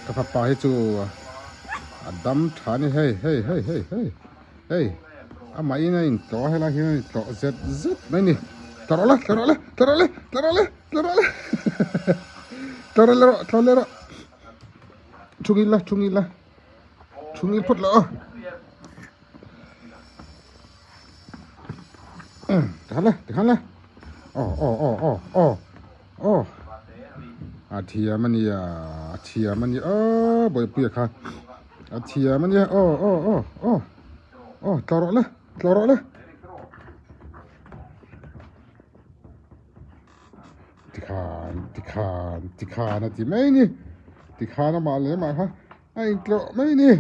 ก็พับปลาให้จูดำฐานนี่เฮ้ยอามาอีนี่ต่อให้ละเฮ้ยต่อเซ็ดไม่นี่ต่อละชุงิลพุดละทันละอ๋ออาเทียมันนี่บ่เปียกค่ะอาเทียมันนี่ต่อละติคานะติไม่นี่ติคานะมาเลยมาค่ะไอ้ตรอไม่นี่